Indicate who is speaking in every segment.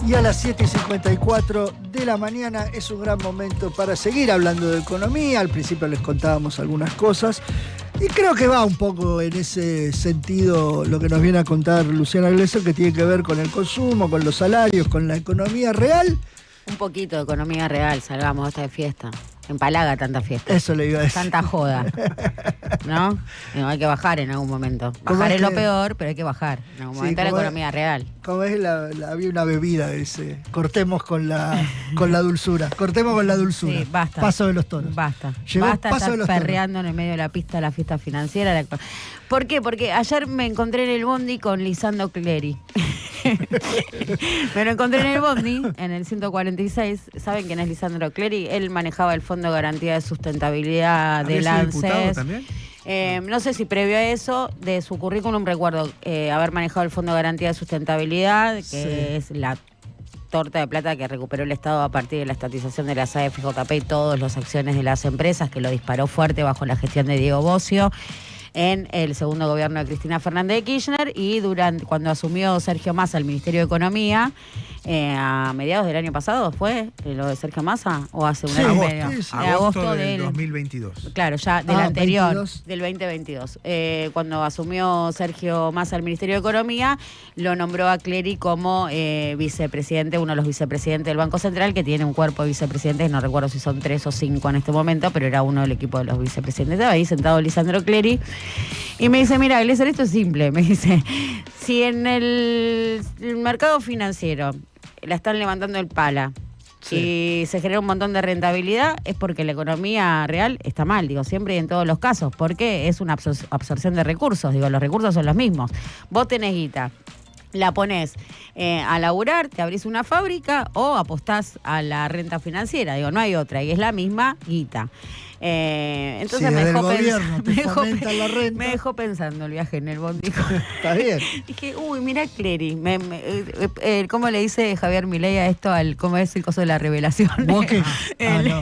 Speaker 1: Y a las 7:54 de la mañana es un gran momento para seguir hablando de economía. Al principio les contábamos algunas cosas y creo que va un poco en ese sentido lo que nos viene a contar Luciana Glesser, que tiene que ver con el consumo, con los salarios, con la economía real.
Speaker 2: Un poquito de economía real, salgamos hasta de fiesta. Empalaga tanta fiesta.
Speaker 1: Eso le iba a decir.
Speaker 2: Tanta joda. ¿No? No, hay que bajar en algún momento. Bajar es lo peor, pero hay que bajar. En algún momento la economía real.
Speaker 1: Como es, había una bebida que dice, cortemos con la dulzura. Cortemos con la dulzura.
Speaker 2: Sí, basta.
Speaker 1: Paso de los toros.
Speaker 2: Basta.
Speaker 1: Llegó
Speaker 2: Basta
Speaker 1: paso de
Speaker 2: estar
Speaker 1: los
Speaker 2: perreando en el medio de la pista de la fiesta financiera. ¿Por qué? Porque ayer me encontré en el bondi con Lisandro Clery. Me lo encontré en el bondi, en el 146. ¿Saben quién es Lisandro Clery? Él manejaba el Fondo de Garantía de Sustentabilidad del ANSES. No sé si previo a eso, de su currículum recuerdo haber manejado el Fondo de Garantía de Sustentabilidad, que es la torta de plata que recuperó el Estado a partir de la estatización de las AFJP y todas las acciones de las empresas, que lo disparó fuerte bajo la gestión de Diego Bocio en el segundo gobierno de Cristina Fernández de Kirchner, y cuando asumió Sergio Massa el Ministerio de Economía, a mediados del año pasado, ¿fue lo de Sergio Massa? ¿O hace un año y medio?
Speaker 3: Sí. Agosto del 2022.
Speaker 2: Claro, ya del anterior,
Speaker 1: 22.
Speaker 2: del 2022. Cuando asumió Sergio Massa el Ministerio de Economía, lo nombró a Clery como vicepresidente, uno de los vicepresidentes del Banco Central, que tiene un cuerpo de vicepresidentes, no recuerdo si son 3 o 5 en este momento, pero era uno del equipo de los vicepresidentes. Estaba ahí sentado Lisandro Clery y me dice, mira, Glesser, esto es simple. Me dice, si en el mercado financiero la están levantando el pala, y se genera un montón de rentabilidad, es porque la economía real está mal, digo, siempre y en todos los casos, porque es una absorción de recursos, digo, los recursos son los mismos. Vos tenés guita, la ponés a laburar, te abrís una fábrica o apostás a la renta financiera, digo, no hay otra, y es la misma guita. Entonces
Speaker 1: si
Speaker 2: me
Speaker 1: dejó
Speaker 2: pensando, pensando el viaje en el bondi.
Speaker 1: Está bien.
Speaker 2: Dije, uy, mira Clery, ¿cómo le dice Javier Milei a esto, cómo es el coso de la revelación?
Speaker 1: ¿Vos qué?
Speaker 2: No.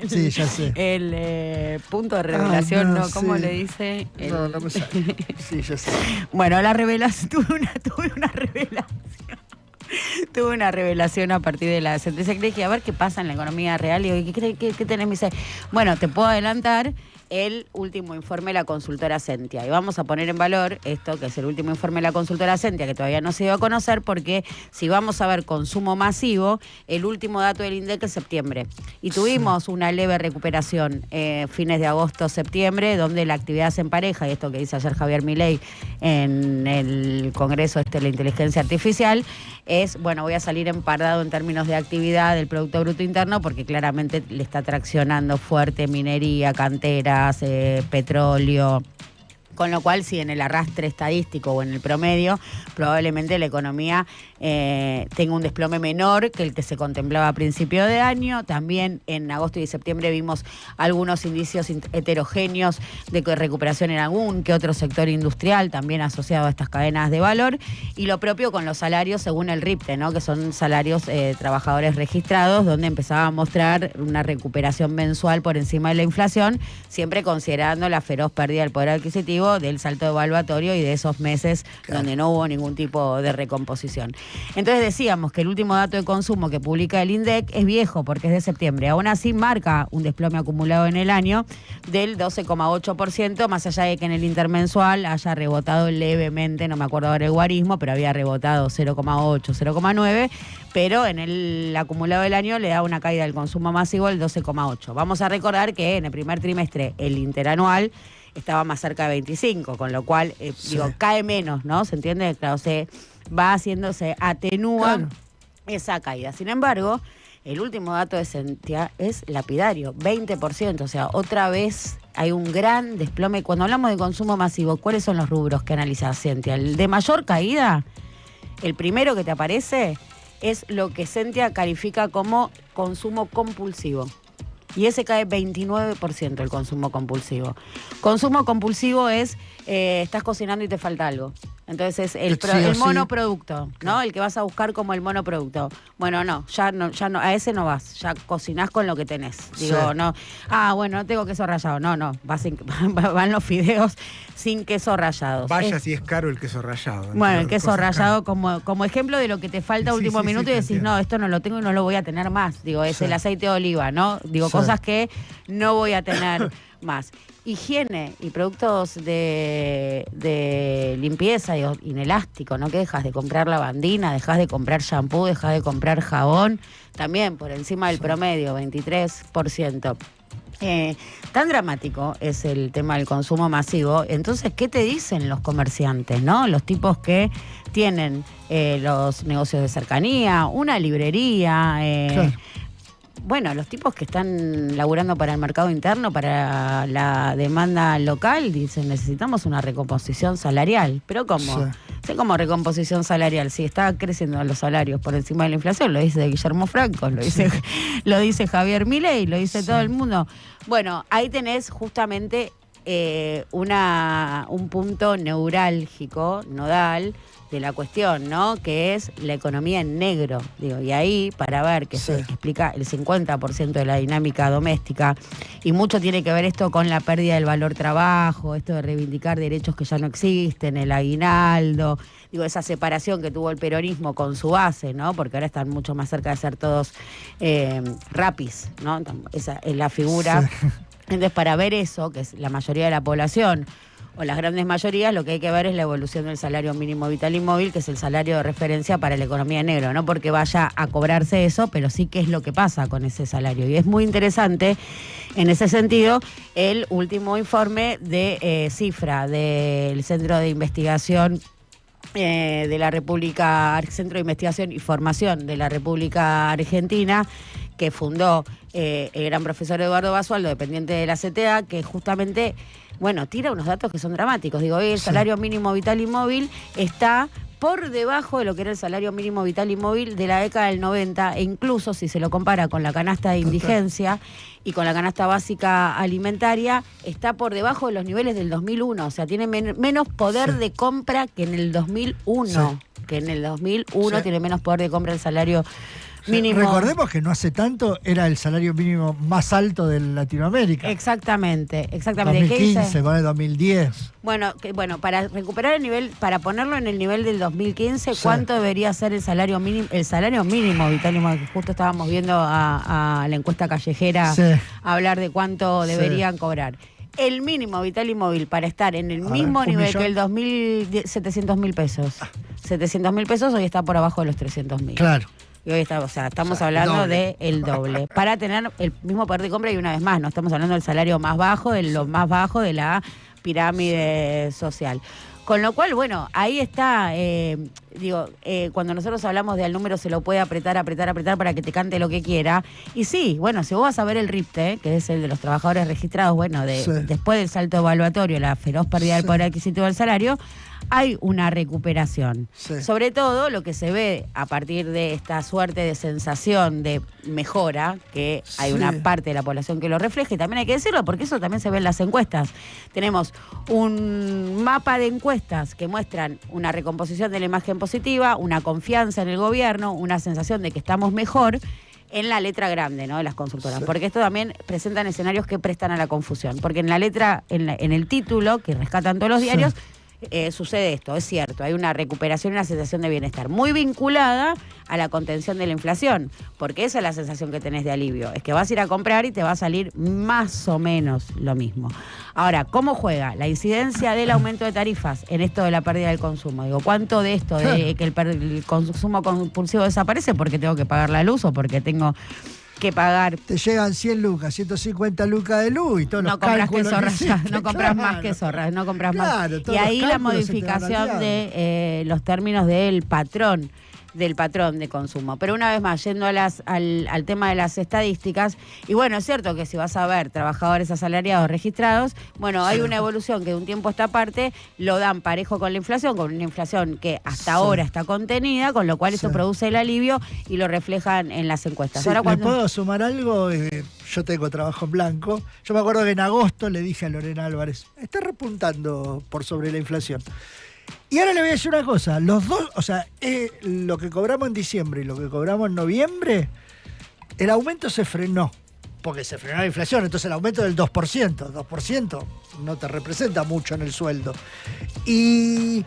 Speaker 1: Sí, ya sé.
Speaker 2: El punto de revelación, ¿no? ¿Cómo le dice?
Speaker 1: No me sale. Sí, ya sé.
Speaker 2: Bueno, la revelación, tuve una revelación. Tuve una revelación a partir de la sentencia. Creí que a ver qué pasa en la economía real. Y digo, ¿qué tenés? Me dice, bueno, te puedo adelantar el último informe de la consultora Sentia. Y vamos a poner en valor esto, que es el último informe de la consultora Sentia, que todavía no se dio a conocer, porque si vamos a ver consumo masivo, el último dato del INDEC es septiembre. Y tuvimos una leve recuperación fines de agosto, septiembre, donde la actividad se empareja, y esto que dice ayer Javier Milei en el Congreso de la Inteligencia Artificial, es, bueno, voy a salir empardado en términos de actividad del Producto Bruto Interno, porque claramente le está traccionando fuerte minería, canteras, petróleo. Con lo cual, si en el arrastre estadístico o en el promedio, probablemente la economía tenga un desplome menor que el que se contemplaba a principio de año. También en agosto y septiembre vimos algunos indicios heterogéneos de recuperación en algún que otro sector industrial, también asociado a estas cadenas de valor. Y lo propio con los salarios según el RIPTE, ¿no? Que son salarios trabajadores registrados, donde empezaba a mostrar una recuperación mensual por encima de la inflación, siempre considerando la feroz pérdida del poder adquisitivo, del salto evaluatorio y de esos meses donde no hubo ningún tipo de recomposición. Entonces decíamos que el último dato de consumo que publica el INDEC es viejo porque es de septiembre. Aún así marca un desplome acumulado en el año del 12,8%, más allá de que en el intermensual haya rebotado levemente, no me acuerdo ahora el guarismo, pero había rebotado 0,8, 0,9, pero en el acumulado del año le da una caída del consumo masivo del 12,8. Vamos a recordar que en el primer trimestre el interanual estaba más cerca de 25, con lo cual, cae menos, ¿no? ¿Se entiende? Claro, se atenúa esa caída. Sin embargo, el último dato de Sentia es lapidario, 20%, o sea, otra vez hay un gran desplome. Cuando hablamos de consumo masivo, ¿cuáles son los rubros que analiza Sentia? El de mayor caída, el primero que te aparece, es lo que Sentia califica como consumo compulsivo. Y ese cae 29% el consumo compulsivo. Consumo compulsivo es, estás cocinando y te falta algo. Entonces el monoproducto, ¿no? El que vas a buscar como el monoproducto. Bueno, ya no, a ese no vas, ya cocinás con lo que tenés. Digo, no, no tengo queso rallado. No, van los fideos sin queso rallado.
Speaker 3: Vaya si es caro el queso rallado.
Speaker 2: Bueno, el queso rallado como ejemplo de lo que te falta último minuto y decís, no, esto no lo tengo y no lo voy a tener más. Digo, es el aceite de oliva, ¿no? Digo, cosas que no voy a tener más. Higiene y productos de limpieza y inelástico, ¿no? Que dejas de comprar lavandina, dejas de comprar shampoo, dejas de comprar jabón, también por encima del promedio, 23%. Tan dramático es el tema del consumo masivo. Entonces, ¿qué te dicen los comerciantes, no? Los tipos que tienen los negocios de cercanía, una librería,
Speaker 1: claro.
Speaker 2: Bueno, los tipos que están laburando para el mercado interno, para la demanda local, dicen, necesitamos una recomposición salarial. ¿Pero cómo? Sí. ¿Cómo recomposición salarial? Si está creciendo los salarios por encima de la inflación, lo dice Guillermo Franco, lo dice Javier Milei, lo dice todo el mundo. Bueno, ahí tenés justamente un punto neurálgico, nodal, de la cuestión, ¿no? Que es la economía en negro. Digo, y ahí, para ver que se explica el 50% de la dinámica doméstica, y mucho tiene que ver esto con la pérdida del valor trabajo, esto de reivindicar derechos que ya no existen, el aguinaldo, digo, esa separación que tuvo el peronismo con su base, ¿no? Porque ahora están mucho más cerca de ser todos rapis, ¿no? Esa es la figura. Sí. Entonces, para ver eso, que es la mayoría de la población, o las grandes mayorías, lo que hay que ver es la evolución del salario mínimo vital y móvil, que es el salario de referencia para la economía negra, no porque vaya a cobrarse eso, pero sí qué es lo que pasa con ese salario. Y es muy interesante, en ese sentido, el último informe de Cifra, del Centro de Investigación de la República, Centro de Investigación y Formación de la República Argentina, que fundó el gran profesor Eduardo Basualdo, dependiente de la CTA, que justamente, bueno, tira unos datos que son dramáticos. Digo, hoy el salario mínimo vital y móvil está por debajo de lo que era el salario mínimo vital y móvil de la década del 90, e incluso si se lo compara con la canasta de indigencia y con la canasta básica alimentaria, está por debajo de los niveles del 2001, o sea, tiene menos poder de compra que en el 2001, que en el 2001 tiene menos poder de compra el salario mínimo.
Speaker 1: Recordemos que no hace tanto era el salario mínimo más alto de Latinoamérica.
Speaker 2: Exactamente.
Speaker 1: 2015, con el 2010.
Speaker 2: Bueno, para recuperar el nivel, para ponerlo en el nivel del 2015, ¿cuánto debería ser el salario mínimo? El salario mínimo vital y móvil, que justo estábamos viendo a la encuesta callejera hablar de cuánto deberían cobrar. El mínimo vital y móvil para estar en el mismo nivel que el 700.000 pesos. 700.000 pesos, hoy está por abajo de los 300.000.
Speaker 1: Claro.
Speaker 2: Y hoy estamos hablando del doble. Para tener el mismo poder de compra, y una vez más, no estamos hablando del salario más bajo, de lo más bajo de la pirámide social. Con lo cual, bueno, ahí está, cuando nosotros hablamos de al número se lo puede apretar para que te cante lo que quiera. Y sí, bueno, si vos vas a ver el RIPTE, que es el de los trabajadores registrados, bueno, después del salto evaluatorio, la feroz pérdida del poder adquisitivo del salario, hay una recuperación. Sobre todo lo que se ve a partir de esta suerte de sensación de mejora, que hay una parte de la población que lo refleja, y también hay que decirlo porque eso también se ve en las encuestas. Tenemos un mapa de encuestas que muestran una recomposición de la imagen positiva, una confianza en el gobierno, una sensación de que estamos mejor en la letra grande, ¿no?, de las consultoras, porque esto también presentan escenarios que prestan a la confusión, porque en la letra, en el título que rescatan todos los diarios, sucede esto, es cierto, hay una recuperación y una sensación de bienestar muy vinculada a la contención de la inflación, porque esa es la sensación que tenés de alivio, es que vas a ir a comprar y te va a salir más o menos lo mismo. Ahora, ¿cómo juega la incidencia del aumento de tarifas en esto de la pérdida del consumo? Digo, ¿cuánto de esto de que el consumo compulsivo desaparece porque tengo que pagar la luz o porque tengo que pagar?
Speaker 1: Te llegan 100 lucas, 150 lucas de luz y todos los cálculos.
Speaker 2: No compras más que zorras, no compras más. Y ahí la modificación de los términos del patrón de consumo. Pero una vez más, yendo al tema de las estadísticas, y bueno, es cierto que si vas a ver trabajadores asalariados registrados, bueno, hay una evolución que de un tiempo a esta parte lo dan parejo con la inflación, con una inflación que hasta ahora está contenida, con lo cual esto produce el alivio y lo reflejan en las encuestas. Ahora,
Speaker 1: ¿le puedo sumar algo? Yo tengo trabajo en blanco. Yo me acuerdo que en agosto le dije a Lorena Álvarez, está repuntando por sobre la inflación. Y ahora le voy a decir una cosa, los dos, o sea, lo que cobramos en diciembre y lo que cobramos en noviembre, el aumento se frenó, porque se frenó la inflación, entonces el aumento del 2% no te representa mucho en el sueldo. Y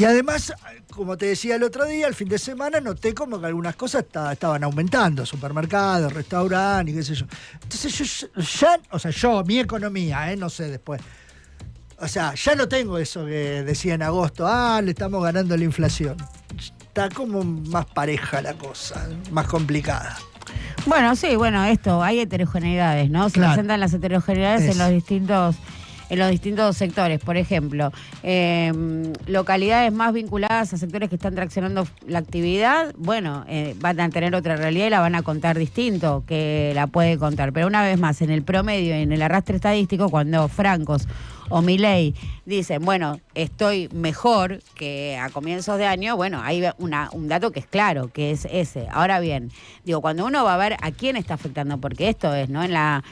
Speaker 1: además, como te decía el otro día, el fin de semana noté como que algunas cosas estaban aumentando, supermercados, restaurantes, y qué sé yo. Entonces mi economía, no sé después. O sea, ya no tengo eso que decía en agosto, le estamos ganando la inflación. Está como más pareja la cosa, más complicada.
Speaker 2: Bueno, sí, hay heterogeneidades, ¿no? Se presentan las heterogeneidades en los distintos sectores. Por ejemplo, localidades más vinculadas a sectores que están traccionando la actividad, van a tener otra realidad y la van a contar distinto que la puede contar. Pero una vez más, en el promedio y en el arrastre estadístico, cuando Francos o Milei dicen, estoy mejor que a comienzos de año, hay un dato que es claro, que es ese. Ahora bien, cuando uno va a ver a quién está afectando, porque esto es, ¿no? En la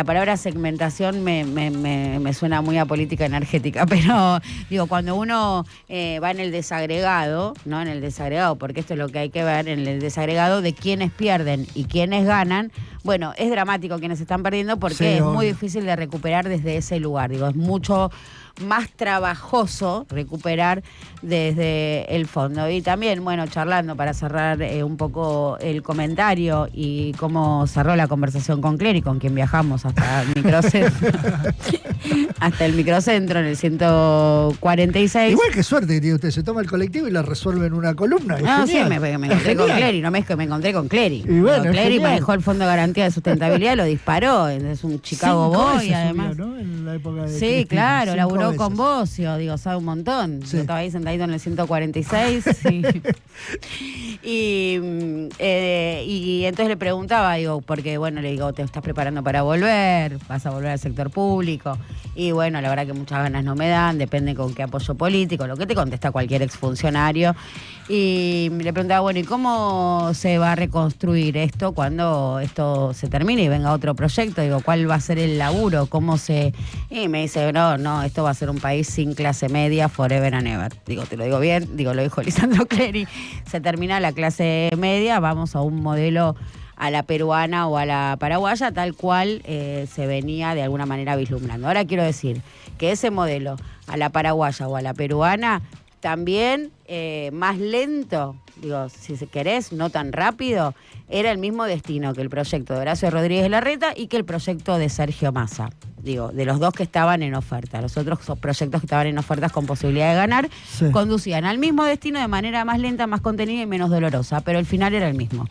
Speaker 2: palabra segmentación me suena muy a política energética, pero cuando uno va en el desagregado, ¿no? En el desagregado, porque esto es lo que hay que ver, en el desagregado de quiénes pierden y quiénes ganan, es dramático quienes están perdiendo porque es muy difícil de recuperar desde ese lugar. Es mucho más trabajoso recuperar desde el fondo. Y también, charlando para cerrar un poco el comentario y cómo cerró la conversación con Clery, con quien viajamos hasta el microcentro, hasta el microcentro en el 146.
Speaker 1: Igual que suerte que tiene usted, se toma el colectivo y la resuelve en una columna.
Speaker 2: Sí, me encontré con Clery, no me es que me encontré con Clery.
Speaker 1: Y
Speaker 2: Clery manejó el Fondo de Garantía de Sustentabilidad, lo disparó, es un Chicago Boy, además.
Speaker 1: Subió, ¿no? En la época de
Speaker 2: sí,
Speaker 1: Cristina,
Speaker 2: laburó
Speaker 1: 5 veces.
Speaker 2: con Bocio, sabe un montón.
Speaker 1: Sí.
Speaker 2: Yo estaba ahí sentadito en el 146. Sí. Y entonces le preguntaba, porque le digo, ¿te estás preparando para volver? ¿Vas a volver al sector público? Y la verdad que muchas ganas no me dan, depende con qué apoyo político, lo que te contesta cualquier exfuncionario. Y le preguntaba, ¿y cómo se va a reconstruir esto cuando esto se termine y venga otro proyecto? ¿Cuál va a ser el laburo? Y me dice, no, esto va a ser un país sin clase media forever and ever. Te lo digo bien, lo dijo Lisandro Clery. Se termina la clase media, vamos a un modelo a la peruana o a la paraguaya, tal cual se venía de alguna manera vislumbrando. Ahora quiero decir que ese modelo a la paraguaya o a la peruana también más lento, si querés, no tan rápido, era el mismo destino que el proyecto de Horacio Rodríguez Larreta y que el proyecto de Sergio Massa. De los dos que estaban en oferta. Los otros proyectos que estaban en ofertas con posibilidad de ganar conducían al mismo destino de manera más lenta, más contenida y menos dolorosa, pero el final era el mismo.